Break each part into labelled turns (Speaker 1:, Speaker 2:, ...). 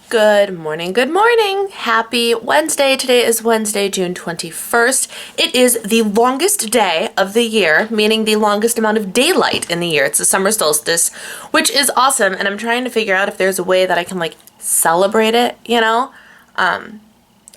Speaker 1: Good morning, good morning. Happy Wednesday. Today is Wednesday, June 21st. It is the longest day of the year, meaning the longest amount of daylight in the year. It's the summer solstice, which is awesome, and I'm trying to figure out if there's a way that I can celebrate it, other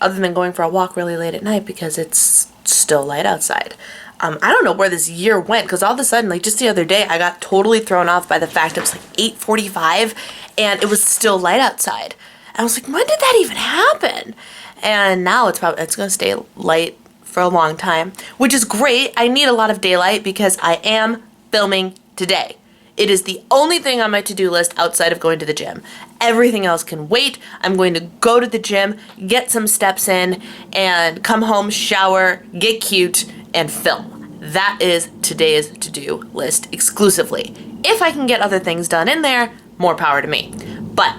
Speaker 1: than going for a walk really late at night because it's still light outside. I don't know where this year went because all of a sudden, just the other day, I got totally thrown off by the fact it was 8:45 and it was still light outside. I was like, when did that even happen? And now it's going to stay light for a long time, which is great. I need a lot of daylight because I am filming today. It is the only thing on my to-do list outside of going to the gym. Everything else can wait. I'm going to go to the gym, get some steps in, and come home, shower, get cute, and film. That is today's to-do list exclusively. If I can get other things done in there, more power to me. But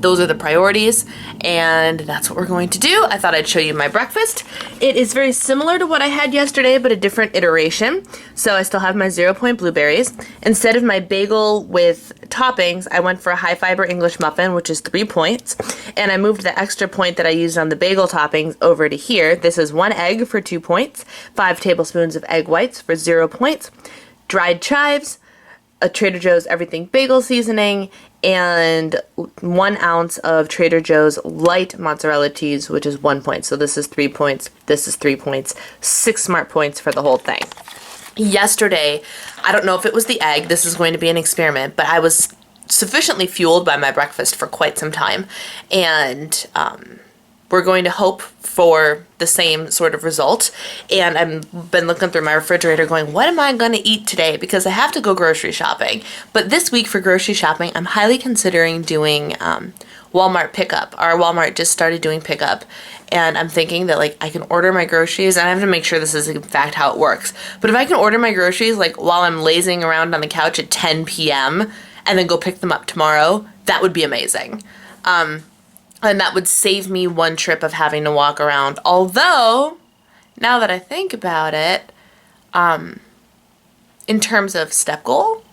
Speaker 1: those are the priorities, and that's what we're going to do. I thought I'd show you my breakfast. It is very similar to what I had yesterday, but a different iteration. So I still have my 0-point blueberries. Instead of my bagel with toppings, I went for a high-fiber English muffin, which is 3 points, and I moved the extra point that I used on the bagel toppings over to here. This is 1 egg for 2 points, 5 tablespoons of egg whites for 0 points, dried chives, a Trader Joe's everything bagel seasoning, and 1 ounce of Trader Joe's light mozzarella cheese, which is 1 point. So this is 3 points, this is 3 points, 6 smart points for the whole thing. Yesterday, I don't know if it was the egg, this is going to be an experiment, but I was sufficiently fueled by my breakfast for quite some time, and we're going to hope for the same sort of result. And I've been looking through my refrigerator going, what am I going to eat today? Because I have to go grocery shopping. But this week for grocery shopping, I'm highly considering doing Walmart pickup. Our Walmart just started doing pickup. And I'm thinking that I can order my groceries, and I have to make sure this is in fact how it works. But if I can order my groceries while I'm lazing around on the couch at 10 p.m. and then go pick them up tomorrow, that would be amazing. And that would save me 1 trip of having to walk around. Although, now that I think about it, in terms of step goal,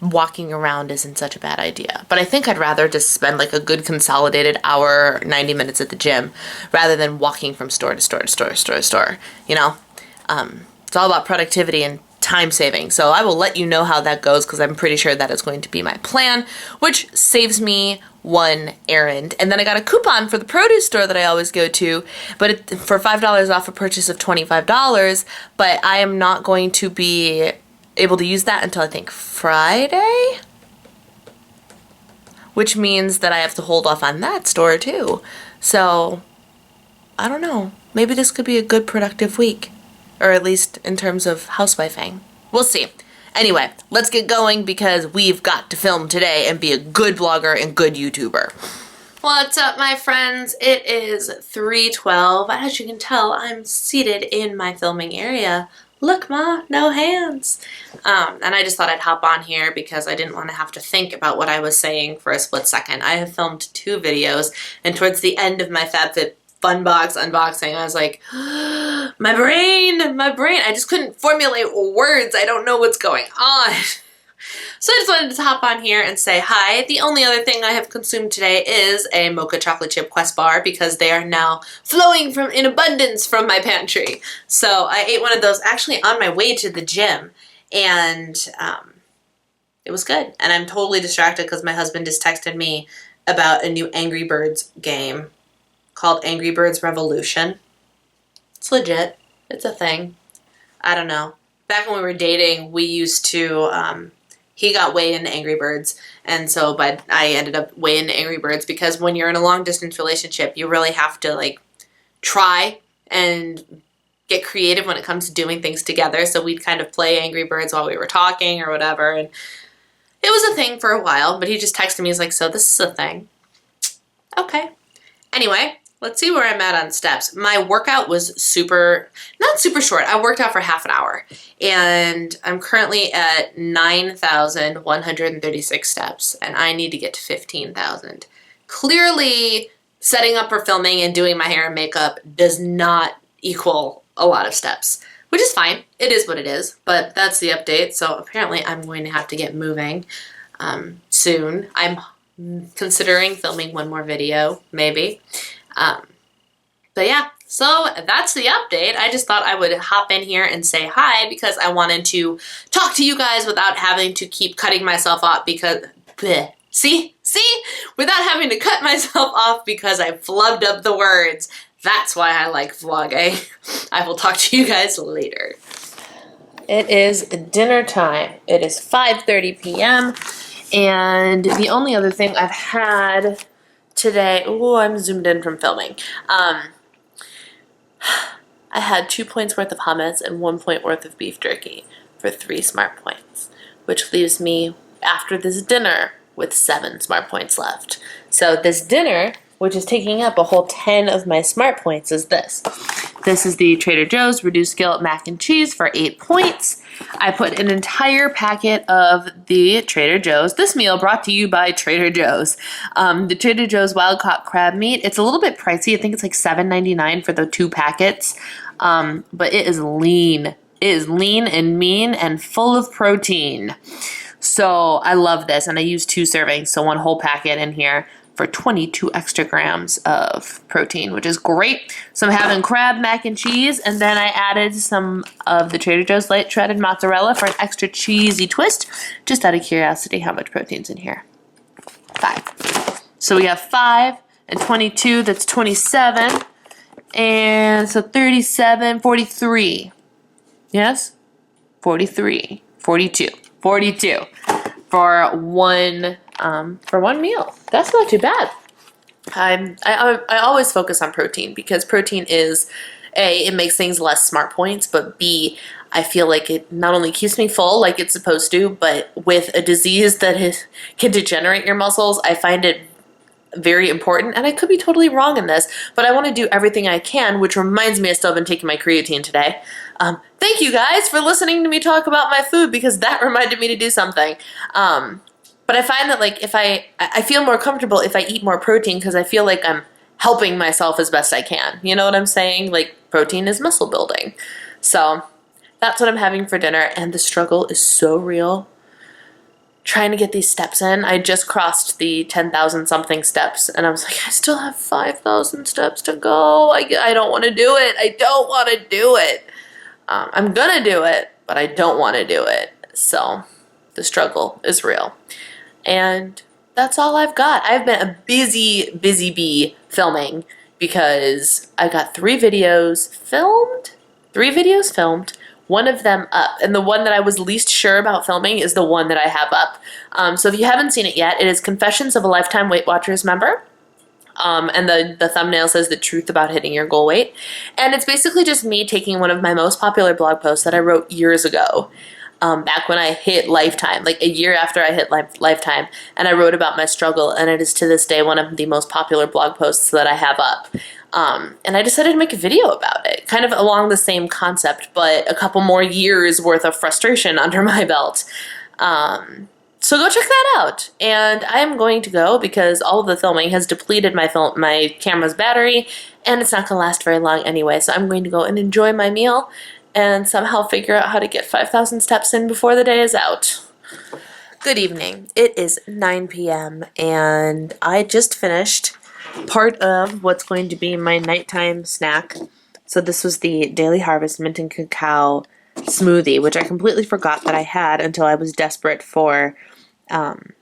Speaker 1: walking around isn't such a bad idea. But I think I'd rather just spend a good consolidated hour, 90 minutes at the gym, rather than walking from store to store to store to store to store. It's all about productivity and time saving. So I will let you know how that goes because I'm pretty sure that is going to be my plan, which saves me 1 errand. And then I got a coupon for the produce store that I always go to, but for $5 off a purchase of $25, but I am not going to be able to use that until I think Friday, which means that I have to hold off on that store too. So I don't know, maybe this could be a good productive week, or at least in terms of housewifing. We'll see. Anyway, let's get going because we've got to film today and be a good blogger and good YouTuber. What's up, my friends? It is 3:12. As you can tell, I'm seated in my filming area. Look, Ma, no hands. And I just thought I'd hop on here because I didn't want to have to think about what I was saying for a split second. I have filmed 2 videos, and towards the end of my FabFit Funbox unboxing, I was like, my brain, I just couldn't formulate words. I don't know what's going on. So I just wanted to hop on here and say hi. The only other thing I have consumed today is a mocha chocolate chip Quest bar because they are now flowing in abundance from my pantry. So I ate one of those actually on my way to the gym, and it was good. And I'm totally distracted because my husband just texted me about a new Angry Birds game called Angry Birds Revolution. It's legit. It's a thing. I don't know. Back when we were dating, we used to, he got way into Angry Birds, and so I ended up way into Angry Birds because when you're in a long-distance relationship, you really have to, try and get creative when it comes to doing things together. So we'd kind of play Angry Birds while we were talking or whatever, and it was a thing for a while, but he just texted me, he's like, so this is a thing. Okay. Anyway, let's see where I'm at on steps. My workout was not super short. I worked out for half an hour, and I'm currently at 9,136 steps, and I need to get to 15,000. Clearly, setting up for filming and doing my hair and makeup does not equal a lot of steps, which is fine. It is what it is, but that's the update. So apparently I'm going to have to get moving soon. I'm considering filming one more video, maybe. But yeah, so that's the update. I just thought I would hop in here and say hi because I wanted to talk to you guys without having to keep cutting myself off because, bleh. See? Without having to cut myself off because I flubbed up the words. That's why I like vlogging. I will talk to you guys later. It is dinner time. It is 5:30 p.m. And the only other thing I've had today, oh, I'm zoomed in from filming. I had 2 points worth of hummus and 1 point worth of beef jerky for 3 smart points, which leaves me after this dinner with 7 smart points left. So this dinner, which is taking up a whole 10 of my smart points, is this. This is the Trader Joe's Reduced Skillet Mac and Cheese for 8 points. I put an entire packet of the Trader Joe's. This meal brought to you by Trader Joe's. The Trader Joe's Wild Caught Crab Meat. It's a little bit pricey. I think it's like $7.99 for the 2 packets. But it is lean. It is lean and mean and full of protein. So I love this. And I use 2 servings, so 1 whole packet in here for 22 extra grams of protein, which is great. So I'm having crab mac and cheese, and then I added some of the Trader Joe's light shredded mozzarella for an extra cheesy twist, just out of curiosity how much protein's in here. 5. So we have 5 and 22, that's 27, and so 37, 43. Yes? 43, 42 for one meal. That's not too bad. I always focus on protein because protein is A, it makes things less smart points, but B, I feel like it not only keeps me full like it's supposed to, but with a disease that can degenerate your muscles, I find it very important, and I could be totally wrong in this, but I want to do everything I can, which reminds me I still haven't taken my creatine today. Thank you guys for listening to me talk about my food because that reminded me to do something. But I find that like if I feel more comfortable if I eat more protein because I feel like I'm helping myself as best I can. You know what I'm saying? Like protein is muscle building. So that's what I'm having for dinner, and the struggle is so real. Trying to get these steps in. I just crossed the 10,000 something steps, and I was like, I still have 5,000 steps to go. I don't want to do it. I don't want to do it. I'm gonna do it, but I don't want to do it. So the struggle is real. And that's all I've got. I've been a busy bee filming because I got 3 videos filmed. 3 videos filmed. 1 of them up. And the one that I was least sure about filming is the one that I have up. So if you haven't seen it yet, it is Confessions of a Lifetime Weight Watchers member. And the thumbnail says the truth about hitting your goal weight. And it's basically just me taking one of my most popular blog posts that I wrote years ago. Back when I hit Lifetime, like a year after I hit Lifetime, and I wrote about my struggle, and it is to this day one of the most popular blog posts that I have up. And I decided to make a video about it, kind of along the same concept, but a couple more years worth of frustration under my belt. So go check that out. And I am going to go because all of the filming has depleted my camera's battery, and it's not going to last very long anyway. So I'm going to go and enjoy my meal and somehow figure out how to get 5,000 steps in before the day is out. Good evening. It is 9 p.m. and I just finished part of what's going to be my nighttime snack. So this was the Daily Harvest Mint and Cacao smoothie, which I completely forgot that I had until I was desperate for an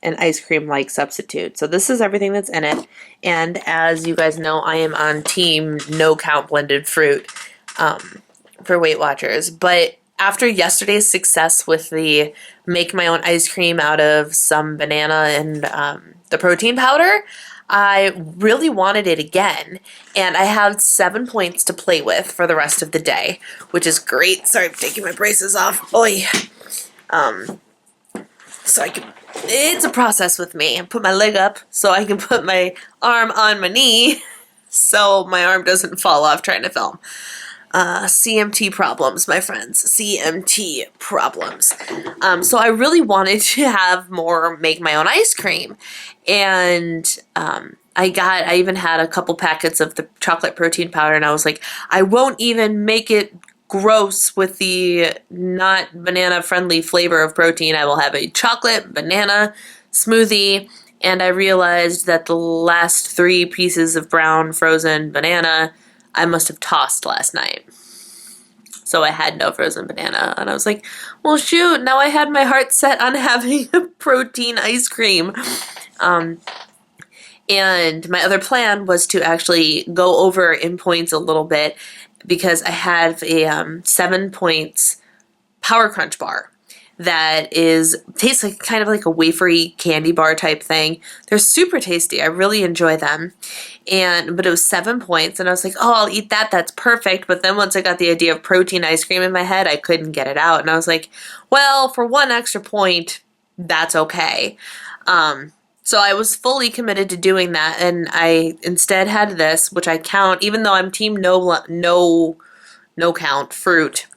Speaker 1: ice cream-like substitute. So this is everything that's in it. And as you guys know, I am on team no-count blended fruit for Weight Watchers. But after yesterday's success with the make my own ice cream out of some banana and the protein powder, I really wanted it again, and I have 7 points to play with for the rest of the day, which is great. Sorry, I'm taking my braces off. Oy. So it's a process with me. I put my leg up so I can put my arm on my knee so my arm doesn't fall off trying to film. CMT problems, my friends. CMT problems. So I really wanted to have more make my own ice cream. And I even had a couple packets of the chocolate protein powder, and I was like, I won't even make it gross with the not banana friendly flavor of protein. I will have a chocolate banana smoothie, and I realized that the last 3 pieces of brown frozen banana I must have tossed last night. So I had no frozen banana, and I was like, well, shoot, now I had my heart set on having a protein ice cream. And my other plan was to actually go over in points a little bit because I have a 7 points Power Crunch bar that tastes like kind of like a wafery candy bar type thing. They're super tasty. I really enjoy them. But it was 7 points, and I was like, oh, I'll eat that. That's perfect. But then once I got the idea of protein ice cream in my head, I couldn't get it out. And I was like, well, for 1 extra point, that's okay. So I was fully committed to doing that, and I instead had this, which I count, even though I'm team no count fruit.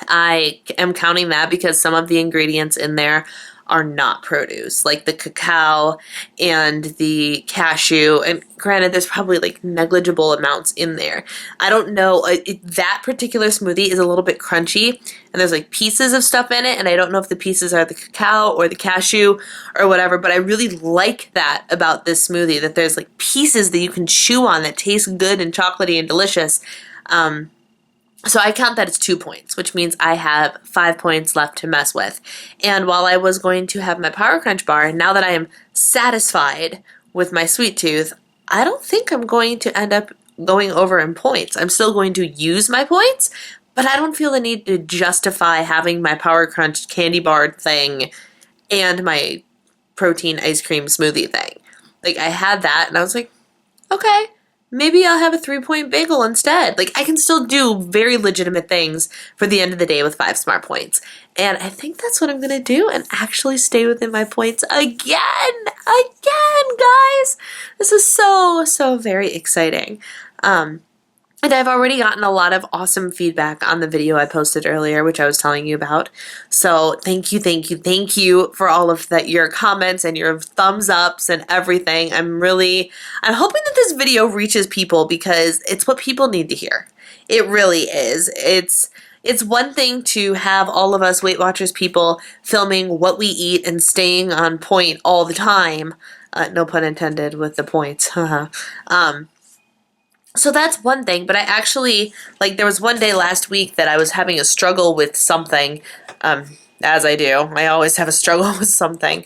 Speaker 1: I am counting that because some of the ingredients in there are not produce, like the cacao and the cashew. And granted, there's probably like negligible amounts in there. I don't know. That particular smoothie is a little bit crunchy, and there's like pieces of stuff in it, and I don't know if the pieces are the cacao or the cashew or whatever, but I really like that about this smoothie, that there's like pieces that you can chew on that taste good and chocolatey and delicious. So I count that as 2 points, which means I have 5 points left to mess with. And while I was going to have my Power Crunch bar, now that I am satisfied with my sweet tooth, I don't think I'm going to end up going over in points. I'm still going to use my points, but I don't feel the need to justify having my Power Crunch candy bar thing and my protein ice cream smoothie thing. Like, I had that, and I was like, okay, maybe I'll have a 3-point bagel instead. Like, I can still do very legitimate things for the end of the day with 5 smart points. And I think that's what I'm going to do and actually stay within my points again, guys. This is so very exciting. And I've already gotten a lot of awesome feedback on the video I posted earlier, which I was telling you about. So thank you for all of your comments and your thumbs ups and everything. I'm hoping that this video reaches people because it's what people need to hear. It really is. It's one thing to have all of us Weight Watchers people filming what we eat and staying on point all the time. No pun intended with the points. So that's one thing, but I actually, there was one day last week that I was having a struggle with something, as I do. I always have a struggle with something,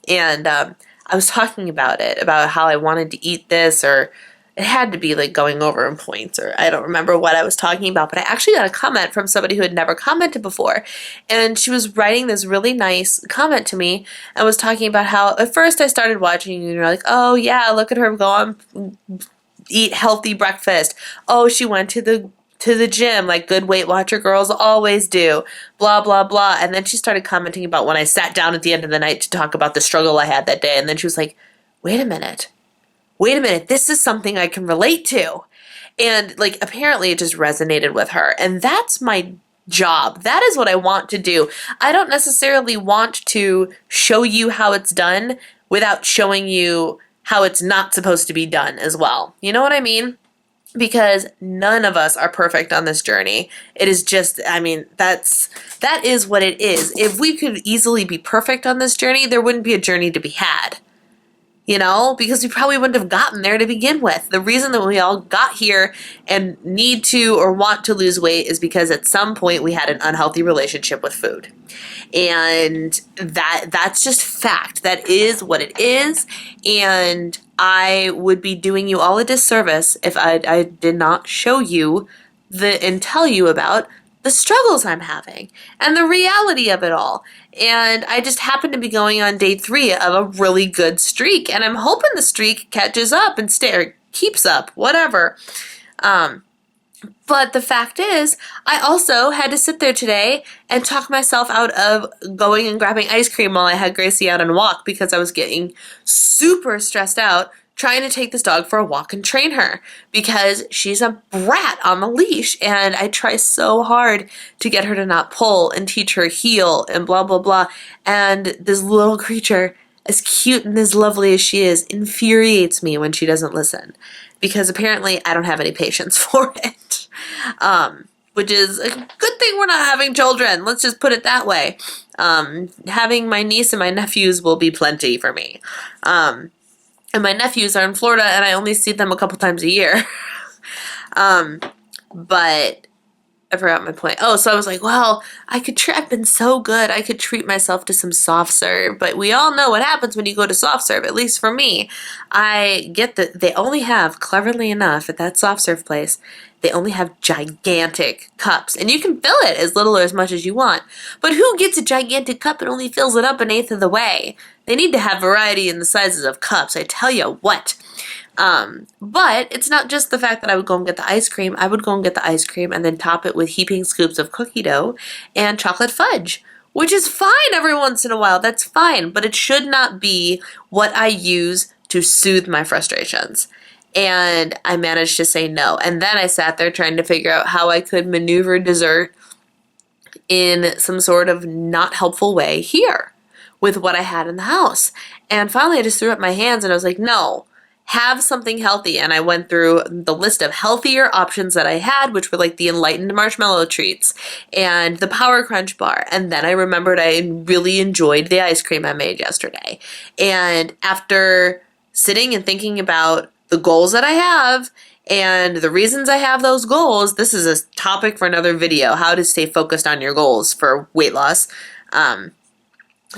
Speaker 1: and I was talking about it, about how I wanted to eat this, or it had to be, going over in points, or I don't remember what I was talking about, but I actually got a comment from somebody who had never commented before, and she was writing this really nice comment to me, and was talking about how, at first I started watching, and you're like, oh yeah, look at her go on, eat healthy breakfast. Oh, she went to the gym like good Weight Watcher girls always do. Blah, blah, blah. And then she started commenting about when I sat down at the end of the night to talk about the struggle I had that day. And then she was like, wait a minute. This is something I can relate to. And apparently it just resonated with her. And that's my job. That is what I want to do. I don't necessarily want to show you how it's done without showing you how it's not supposed to be done as well. You know what I mean? Because none of us are perfect on this journey. It is just, that is what it is. If we could easily be perfect on this journey, there wouldn't be a journey to be had. Because we probably wouldn't have gotten there to begin with. The reason that we all got here and need to or want to lose weight is because at some point we had an unhealthy relationship with food. And that's just fact. That is what it is. And I would be doing you all a disservice if I did not show you and tell you about the struggles I'm having and the reality of it all. And I just happen to be going on day 3 of a really good streak, and I'm hoping the streak catches up and keeps up, whatever. But the fact is, I also had to sit there today and talk myself out of going and grabbing ice cream while I had Gracie out on a walk because I was getting super stressed out trying to take this dog for a walk and train her because she's a brat on the leash, and I try so hard to get her to not pull and teach her heel and blah, blah, blah. And this little creature, as cute and as lovely as she is, infuriates me when she doesn't listen because apparently I don't have any patience for it. which is a good thing we're not having children. Let's just put it that way. Having my niece and my nephews will be plenty for me. And my nephews are in Florida, and I only see them a couple times a year. But I forgot my point. Oh, so I was like, well, I've been so good. I could treat myself to some soft serve. But we all know what happens when you go to soft serve, at least for me. I get that they only have, cleverly enough, at that soft serve place, they only have gigantic cups. And you can fill it as little or as much as you want. But who gets a gigantic cup and only fills it up an eighth of the way? They need to have variety in the sizes of cups, I tell you what. But it's not just the fact that I would go and get the ice cream. I would go and get the ice cream and then top it with heaping scoops of cookie dough and chocolate fudge, which is fine every once in a while. That's fine, but it should not be what I use to soothe my frustrations. And I managed to say no. And then I sat there trying to figure out how I could maneuver dessert in some sort of not helpful way here with what I had in the house. And finally I just threw up my hands and I was like, no. Have something healthy. And I went through the list of healthier options that I had, which were like the enlightened marshmallow treats and the Power Crunch bar. And then I remembered I really enjoyed the ice cream I made yesterday. And after sitting and thinking about the goals that I have and the reasons I have those goals, this is a topic for another video, how to stay focused on your goals for weight loss.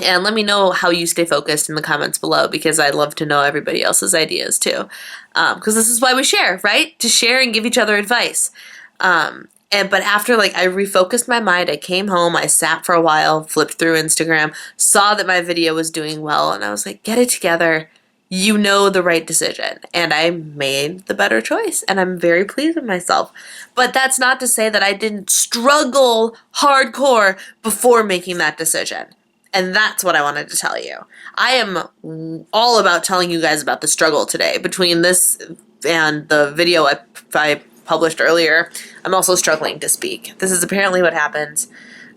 Speaker 1: And let me know how you stay focused in the comments below, because I'd love to know everybody else's ideas too. Because this is why we share, right? To share and give each other advice. But after I refocused my mind, I came home, I sat for a while, flipped through Instagram, saw that my video was doing well, and I was like, get it together. You know the right decision. And I made the better choice, and I'm very pleased with myself. But that's not to say that I didn't struggle hardcore before making that decision. And that's what I wanted to tell you. I am all about telling you guys about the struggle today. Between this and the video I published earlier, I'm also struggling to speak. This is apparently what happens.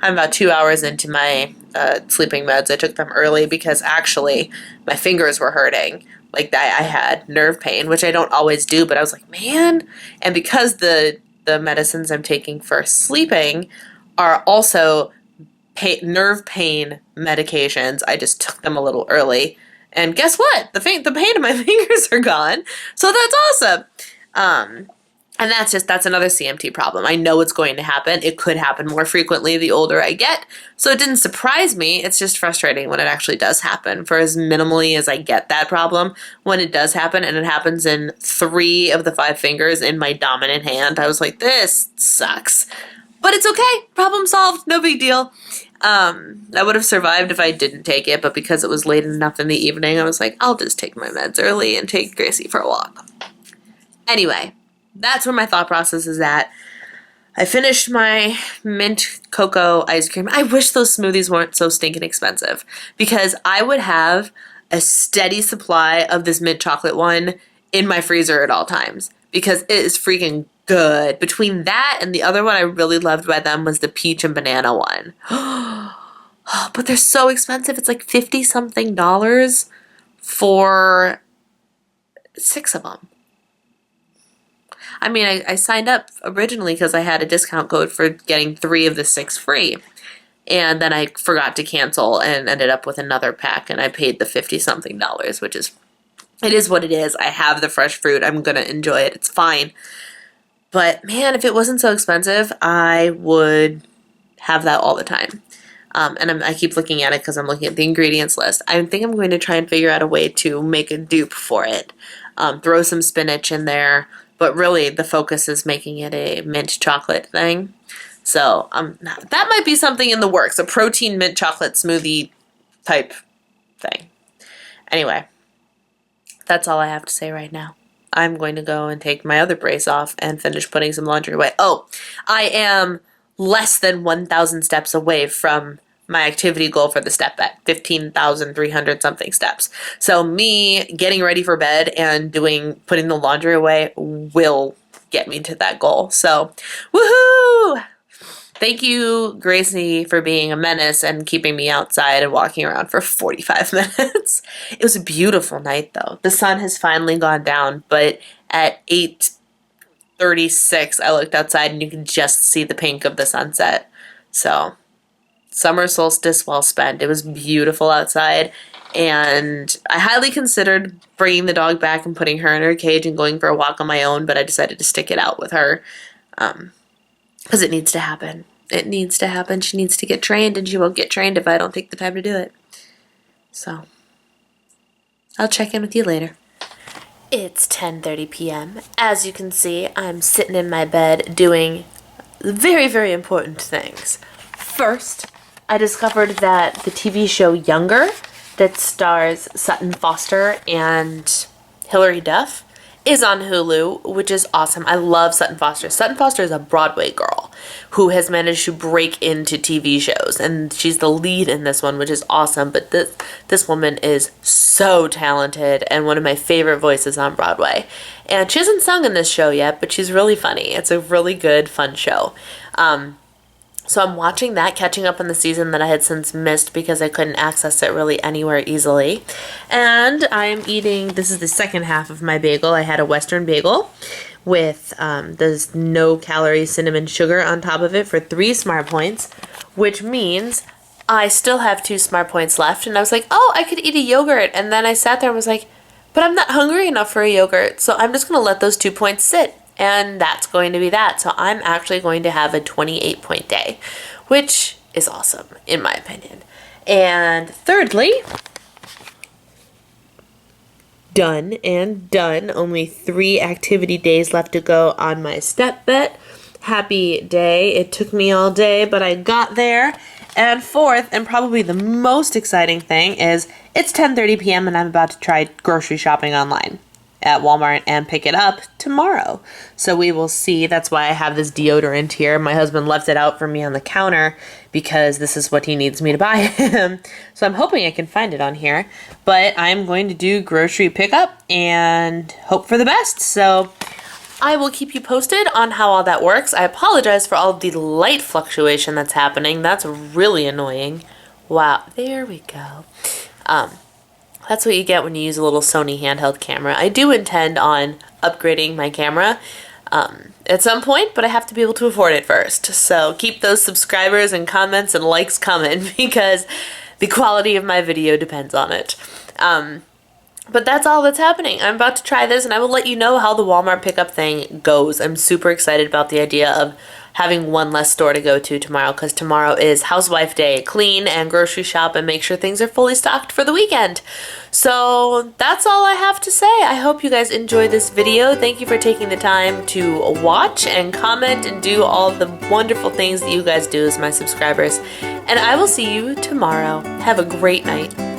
Speaker 1: I'm about 2 hours into my sleeping meds. I took them early because actually my fingers were hurting. I had nerve pain, which I don't always do, but I was like, man. And because the medicines I'm taking for sleeping are also nerve pain medications, I just took them a little early. And guess what? The pain in my fingers are gone. So that's awesome. And that's another CMT problem. I know it's going to happen. It could happen more frequently the older I get. So it didn't surprise me. It's just frustrating when it actually does happen. For as minimally as I get that problem, when it does happen, and it happens in 3 of the 5 fingers in my dominant hand, I was like, this sucks. But it's okay. Problem solved. No big deal. I would have survived if I didn't take it, but because it was late enough in the evening, I was like, I'll just take my meds early and take Gracie for a walk. Anyway, that's where my thought process is at. I finished my mint cocoa ice cream. I wish those smoothies weren't so stinking expensive, because I would have a steady supply of this mint chocolate one in my freezer at all times, because it is freaking good. Between that and the other one I really loved by them was the peach and banana one. But they're so expensive. It's like $50-something for 6 of them. I mean, I signed up originally because I had a discount code for getting 3 of the 6 free. And then I forgot to cancel and ended up with another pack, and I paid the $50-something, which is, it is what it is. I have the fresh fruit. I'm going to enjoy it. It's fine. But man, if it wasn't so expensive, I would have that all the time. And I keep looking at it because I'm looking at the ingredients list. I think I'm going to try and figure out a way to make a dupe for it. Throw some spinach in there. But really, the focus is making it a mint chocolate thing. So that might be something in the works. A protein mint chocolate smoothie type thing. Anyway, that's all I have to say right now. I'm going to go and take my other brace off and finish putting some laundry away. Oh, I am less than 1,000 steps away from my activity goal for the step bet, 15,300 something steps. So me getting ready for bed and putting the laundry away will get me to that goal. So, woohoo! Thank you, Gracie, for being a menace and keeping me outside and walking around for 45 minutes. It was a beautiful night, though. The sun has finally gone down, but at 8:30 36, I looked outside and you could just see the pink of the sunset. So, summer solstice well spent. It was beautiful outside, and I highly considered bringing the dog back and putting her in her cage and going for a walk on my own, but I decided to stick it out with her because it needs to happen. It needs to happen. She needs to get trained, and she won't get trained if I don't take the time to do it. So, I'll check in with you later. It's 10:30 p.m. As you can see, I'm sitting in my bed doing very, very important things. First, I discovered that the TV show Younger, that stars Sutton Foster and Hilary Duff, is on Hulu, which is awesome. I love Sutton Foster. Sutton Foster is a Broadway girl who has managed to break into TV shows, and she's the lead in this one, which is awesome. But this woman is so talented and one of my favorite voices on Broadway. And she hasn't sung in this show yet, but she's really funny. It's a really good, fun show. So I'm watching that, catching up on the season that I had since missed because I couldn't access it really anywhere easily. And I'm eating, this is the second half of my bagel. I had a Western bagel with there's no calorie cinnamon sugar on top of it for 3 Smart Points, which means I still have 2 Smart Points left. And I was like, oh, I could eat a yogurt. And then I sat there and was like, but I'm not hungry enough for a yogurt. So I'm just going to let those 2 points sit. And that's going to be that. So I'm actually going to have a 28-point day, which is awesome, in my opinion. And thirdly, done and done. Only 3 activity days left to go on my step bet. Happy day. It took me all day, but I got there. And fourth, and probably the most exciting thing, is it's 10:30 p.m. and I'm about to try grocery shopping online at Walmart and pick it up tomorrow. So we will see. That's why I have this deodorant here. My husband left it out for me on the counter because this is what he needs me to buy him. So I'm hoping I can find it on here. But I'm going to do grocery pickup and hope for the best. So I will keep you posted on how all that works. I apologize for all of the light fluctuation that's happening. That's really annoying. Wow, there we go. That's what you get when you use a little Sony handheld camera. I do intend on upgrading my camera at some point, but I have to be able to afford it first. So keep those subscribers and comments and likes coming because the quality of my video depends on it. But that's all that's happening. I'm about to try this, and I will let you know how the Walmart pickup thing goes. I'm super excited about the idea of having one less store to go to tomorrow, because tomorrow is Housewife Day. Clean and grocery shop and make sure things are fully stocked for the weekend. So that's all I have to say. I hope you guys enjoyed this video. Thank you for taking the time to watch and comment and do all the wonderful things that you guys do as my subscribers. And I will see you tomorrow. Have a great night.